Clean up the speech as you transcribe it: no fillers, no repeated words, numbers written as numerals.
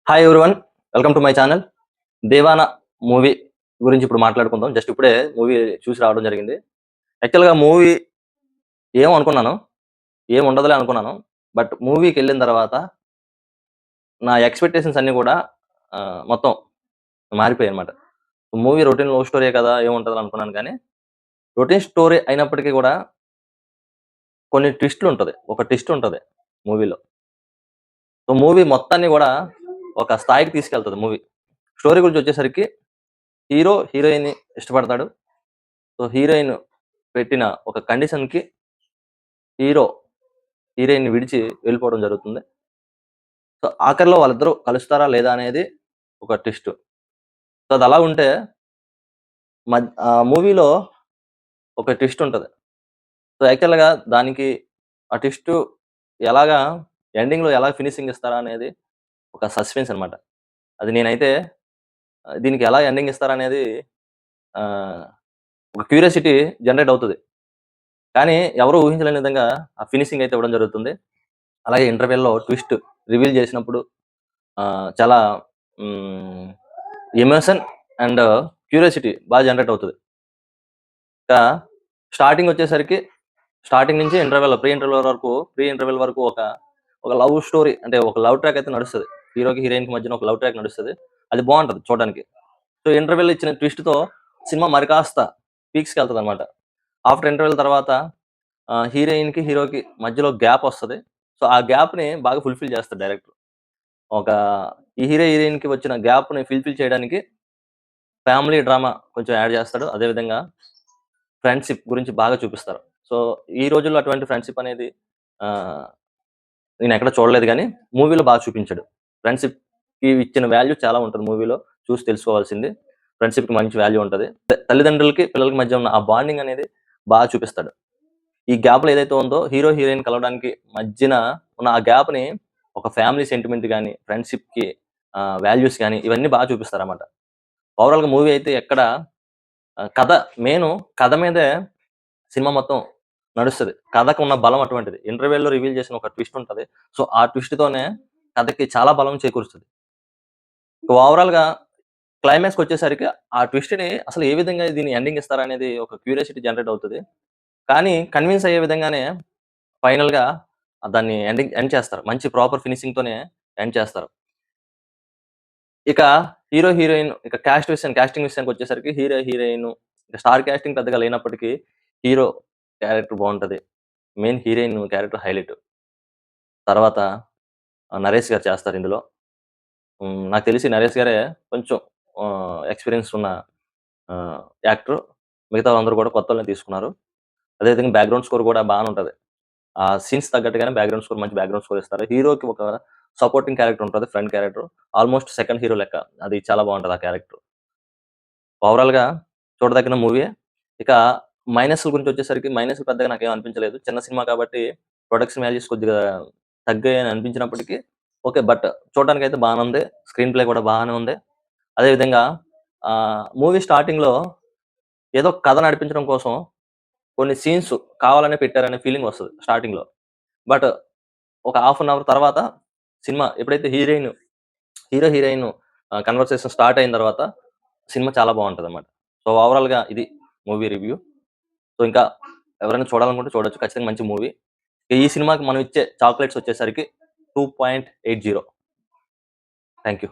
Hi everyone, welcome to my channel. దేవాన movie గురించి ఇప్పుడు మాట్లాడుకుందాం. జస్ట్ ఇప్పుడే మూవీ చూసి రావడం జరిగింది. యాక్చువల్‌గా మూవీ ఏమనుకున్నాను, ఏముండదులే అనుకున్నాను. బట్ మూవీకెళ్ళిన తర్వాత నా ఎక్స్‌పెక్టేషన్స్ అన్నీ కూడా మొత్తం మారిపోయాయన్నమాట. మూవీ రొటీన్ లవ్ స్టోరీయే కదా! ఏముంటదని అనుకున్నాను కానీ, రొటీన్ స్టోరీ అయినప్పటికీ కూడా కొన్ని ట్విస్ట్‌లుంటది. ఒక ట్విస్ట్ ఉంటది మూవీలో. సో, మూవీ మొత్తాన్ని గూడా ఒక స్థాయికి తీసుకెళ్తది మూవీ. స్టోరీ గురించొచ్చేసరికి హీరో హీరోయిన్‌ని ఇష్టపడతాడు. సో, హీరోయిన్ పెట్టిన ఒక కండిషన్‌కి హీరో హీరోయిన్‌ని విడిచి వెళ్ళిపోవడం జరుగుతుంది. సో, ఆఖరిలో వాళ్ళిద్దరూ కలుస్తారా లేదా అనేది ఒక ట్విస్ట్. సో, అదలా ఉంటే మూవీలో ఒక ట్విస్ట్ ఉంటది. సో, యాక్చువల్‌గా దానికి ఆ ట్విస్టు ఎలాగా ఎండింగ్‌లో ఎలా ఫినిషింగ్ ఇస్తారా అనేది ఒక సస్పెన్స్ అన్నమాట. అది నేనైతే దీనికి ఎలా ఎండింగ్ ఇస్తారనేది ఆహ్, ఒక క్యూరియాసిటీ జనరేట్ అవుతది. కానీ ఎవరు ఊహించలేని విధంగా ఆ ఫినిషింగ్ అయితే ఇవ్వడం జరుగుతుంది. అలాగే ఇంటర్వెల్‌లో ట్విస్ట్ రివీల్ చేసినప్పుడు చాలా హ్మ్, ఎమోషన్ అండ్ క్యూరియాసిటీ జనరేట్ అవుతది. ఇంకా స్టార్టింగొచ్చేసరికి స్టార్టింగ్ నుంచి ప్రీ ఇంటర్వెల్ వరకు ఒక లవ్ స్టోరీ అంటే ఒక లవ్ ట్రాక్ అయితే నడుస్తది. హీరోకి, హీరోయిన్‌కి మధ్యన ఒక లవ్ ట్రాక్ నడుస్తది. అది బావుంటది చూడడానికి. సో, ఇంటర్వెల్ ఇచ్చిన ట్విస్ట్‌తో సినిమా మరి కాస్త పీక్స్‌కెళ్తదనమాట. ఆఫ్టర్ ఇంటర్వెల్ తర్వాత హీరోయిన్‌కి, హీరోకి మధ్యలో గ్యాపొస్తది. సో, ఆ గ్యాప్‌ని బాగా ఫుల్‌ఫిల్ చేస్తాడు డైరెక్టర్. ఒక ఈ హీరో, హీరోయిన్‌కి వచ్చిన గ్యాప్‌ని ఫుల్‌ఫిల్ చేయడానికి ఫ్యామిలీ డ్రామా కొంచెం యాడ్ చేస్తాడు. అదే విధంగా ఫ్రెండ్‌షిప్ గురించి బాగా చూపిస్తారు. సో, ఈ రోజుల్లో అటువంటి ఫ్రెండ్‌షిప్ అనేది ఆహ్, నేనెక్కడ చూడలేదు గానీ, మూవీలో బాగా చూపించాడు. ఫ్రెండ్‌షిప్‌కి ఇచ్చిన వాల్యూ చాలా ఉంటది మూవీలో. చూసి తెలుసుకోవాల్సింది. ఫ్రెండ్‌షిప్‌కి మంచి వాల్యూ ఉంటది. తల్లిదండ్రులకి, పిల్లలకి మధ్య ఉన్న ఆ బాండింగ్ అనేది చూపిస్తాడు. ఈ గ్యాప్‌లో ఏదైతే ఉందో హీరో, హీరోయిన్ కలవడానికి మధ్యన ఉన్న ఆ గ్యాప్‌ని ఒక ఫ్యామిలీ సెంటిమెంట్ గాని, ఫ్రెండ్‌షిప్‌కి వాల్యూస్ గాని ఇవన్నీ చూపిస్తారన్నమాట. ఓవరాల్‌గా మూవీ అయితే ఎక్కడ కథ మెయిను కథ మీదే సినిమా మొత్తం నడుస్తది. కథకు ఉన్న బలం అటువంటిది. ఇంటర్వెల్‌లో రివీల్ చేసిన ఒక ట్విస్ట్ ఉంటది. సో, ఆ ట్విస్ట్‌తోనే కథకి చాలా బలం చేకూరుస్తది. ఓవరాల్‌గా క్లైమాక్స్‌కొచ్చేసరికి ఆ ట్విస్ట్‌ని అసలు ఏ విధంగా దీన్ని ఎండింగ్ ఇస్తారనేది ఒక క్యూరియాసిటీ జనరేట్ అవుతది. కానీ కన్విన్స్ అయ్యే విధంగానే ఫైనల్‌గా దాన్ని ఎండ్ చేస్తారు. మంచి ప్రాపర్ ఫినిషింగ్‌తోనే ఎండ్ చేస్తారు. ఇక హీరో, హీరోయిన్ ఇక కాస్టింగ్ విషయానికొచ్చేసరికి హీరో, హీరోయిన్ ఇక స్టార్ కాస్టింగ్ పెద్దగా లేనప్పటికీ హీరో క్యారెక్టర్ బావుంటది. Main heroine character highlight. తర్వాత నరేష్ గారు చేస్తారు ఇందులో. నాకు తెలిసి నరేష్ గారే కొంచెం ఎక్స్‌పీరియన్స్ ఉన్న ఆహ్, యాక్టర్. మిగతా వాళ్ళందరూ కూడా కొత్తోళ్ళనే తీసుకున్నారు. అదే విధంగా బ్యాక్‌గ్రౌండ్ స్కోర్ కూడా బానే ఉంటది. ఆ సీన్స్ తగ్గట్టుగానే మంచి బ్యాక్‌గ్రౌండ్ స్కోర్ ఇస్తారు. హీరోకి ఒక సపోర్టింగ్ క్యారెక్టర్ ఉంటది. Front character. Almost second hero లెక్క. అది చాలా బావుంటది ఆ క్యారెక్టర్. ఓవరాల్‌గా చూడదగిన మూవీయే. ఇక మైనస్‌ల గురించొచ్చేసరికి మైనస్‌లు పెద్దగా నాకేం అనిపించలేదు. చిన్న సినిమా కాబట్టి ప్రొడక్షన్ వాల్యూస్ కొద్దిగా తగ్గాయని అనిపించినప్పటికీ ఓకే. బట్ చూడడానికైతే బానే ఉంది. స్క్రీన్ ప్లే కూడా బానే ఉంది. అదే విధంగా మూవీ స్టార్టింగ్‌లో ఏదో కథ నడిపించడం కోసం కొన్ని సీన్స్ కావాలనే పెట్టారనే ఫీలింగొస్తది స్టార్టింగ్‌లో. బట్ ఒక హాఫ్ అన్ అవర్ తర్వాత సినిమా ఎప్పుడైతే హీరో, హీరోయిన్ కన్వర్సేషన్ స్టార్ట్ అయిన తర్వాత సినిమా చాలా బావుంటదన్నమాట. సో, ఓవరాల్‌గా ఇది మూవీ రివ్యూ. సో, ఇంకా ఎవరైనా చూడాలనుకుంటే చూడొచ్చు. ఖచ్చితంగా మంచి మూవీ. ఈ సినిమాకి మనం ఇచ్చే చాక్లేట్స్ వచ్చేసరికి 2.80. Thank you.